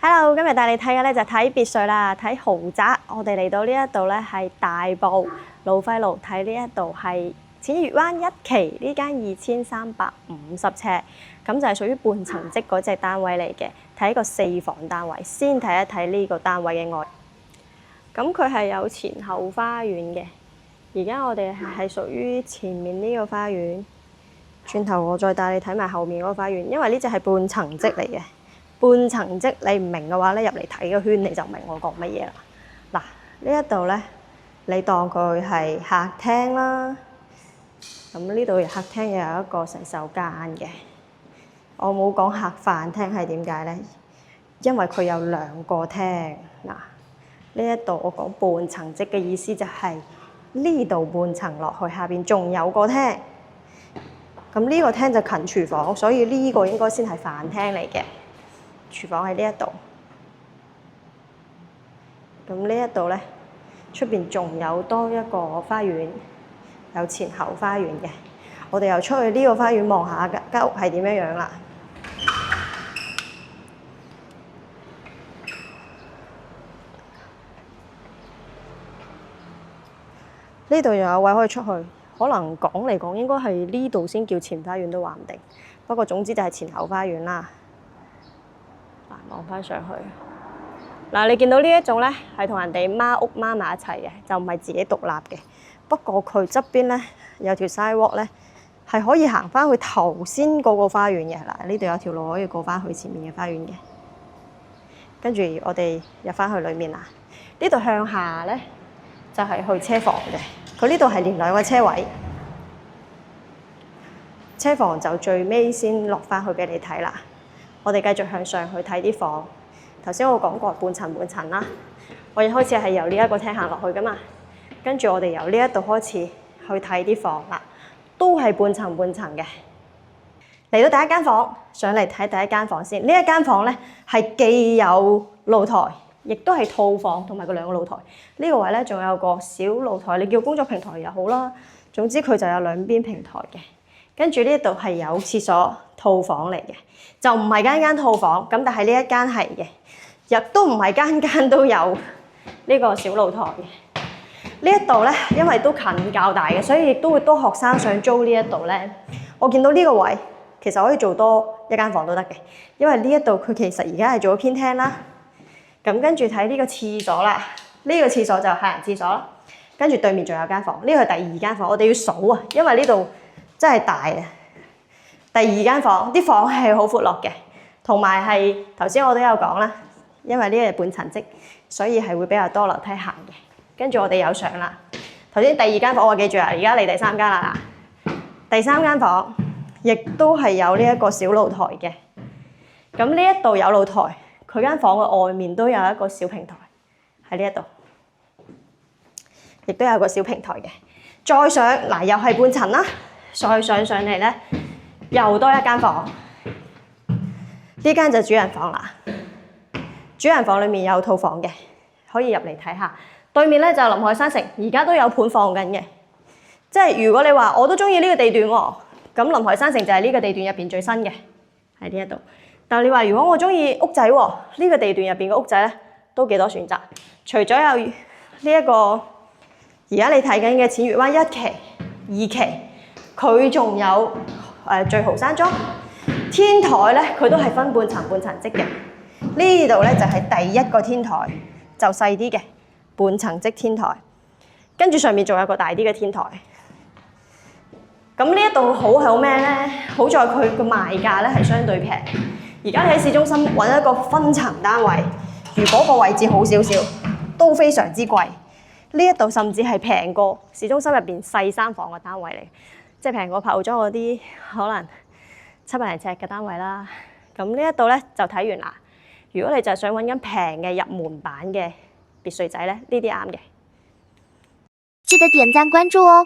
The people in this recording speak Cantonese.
Hello， 今日帶你睇嘅咧就睇別墅啦，睇豪宅。我哋嚟到呢一度咧係大埔魯輝路，睇呢一度係淺月灣一期呢間2350尺，咁就係屬於半層積嗰隻單位嚟嘅。睇一個4房單位，先睇一睇呢個單位嘅外。咁佢係有前後花園嘅。而家我哋係屬於前面呢個花園，轉頭我再帶你睇埋後面嗰個花園，因為呢隻係半層積嚟嘅。半層積你唔明嘅話咧，入嚟睇個圈你就明我講乜嘢啦。嗱，呢一度咧，你當佢係客廳啦。咁呢度客廳又有一個洗手間嘅。我冇講客飯廳係點解咧？因為佢有2個廳。嗱，呢一度我講半層積嘅意思就係呢度半層落去，下邊仲有個廳。咁呢個廳就近廚房，所以呢個應該先係飯廳嚟嘅。廚房喺呢一度，咁呢一度咧，出邊仲有多一個花園，有前後花園嘅。我哋又出去呢個花園望下間屋係點樣樣啦。呢度又有位可以出去，可能講嚟講應該係呢度先叫前花園都話唔定。不過總之就係前後花園啦。望翻上去，嗱，你見到呢一種咧係同人哋孖屋孖埋一齊嘅，就唔係自己獨立嘅。不過佢側邊咧有條 sidewalk 咧，係可以行翻去頭先嗰個花園嘅。嗱，呢度有條路可以過翻去前面嘅花園嘅。跟住我哋入翻去裏面啦。呢度向下咧就係去車房嘅。佢呢度係連2個車位，車房就最尾先落翻去俾你睇啦。我哋繼續向上去睇啲房。頭先我講過半層啦，我一開始係由呢一個廳行落去噶嘛，跟住我哋由呢一度開始去睇啲房啦，都係半層嘅。嚟到第一間房，上嚟睇第一間房先。呢一間房咧係既有露台，亦都係套房同埋個2個露台。呢個位咧仲有個小露台，你叫工作平台又好啦。總之佢就有2邊平台嘅。跟住呢度係有廁所套房嚟嘅，就唔係間套房咁，但係呢一間係嘅，亦都唔係間都有呢個小露台嘅。呢一度咧，因為都近較大嘅，所以亦都會多學生想租呢一度咧。我見到呢個位其實可以做多1間房都得嘅，因為呢一度佢其實而家係做咗偏廳啦。咁跟住睇呢個廁所啦，呢個廁所就係客人廁所啦。跟住對面仲有間房，呢個係第2間房，我哋要數啊，因為呢度真係大啊！第2間房啲房係好闊落嘅，同埋係頭先我都有講啦，因為呢個係半層積，所以係會比較多樓梯行嘅。跟住我哋有上啦。頭先第2間房我記住啊，而家嚟第3間啦。第3間房亦都係有呢一個小露台嘅。咁呢一度有露台，佢間房嘅外面都有一個小平台喺呢一度，亦都有個小平台嘅。再上嗱，又係半層啦。再上嚟咧，又多1間房。呢間就主人房啦。主人房裏面有套房嘅，可以入嚟睇下。對面咧就臨海山城，而家都有盤放緊嘅。即係如果你話我都中意呢個地段喎，咁臨海山城就係呢個地段入邊最新嘅，喺呢一度。但係你話如果我中意屋仔喎，呢個地段入邊嘅屋仔咧都幾多選擇。除咗有呢一個而家你睇緊嘅淺月灣1期、2期。佢仲有聚豪山莊天台咧，佢都係分半層積嘅。呢度咧就係第1個天台，就細啲嘅半層積天台。跟住上面仲有個大啲嘅天台。咁呢一度好咩咧？好在佢個賣價咧係相對平。而家你喺市中心揾一個分層單位，如果個位置好少少，都非常之貴。呢一度甚至係平過市中心入邊細3房嘅單位嚟。即係平過炮裝嗰啲可能700零尺嘅單位啦。咁呢一度咧就睇完啦。如果你就係想揾緊平嘅入門版嘅別墅仔咧，呢啲啱嘅。記得點讚關注哦。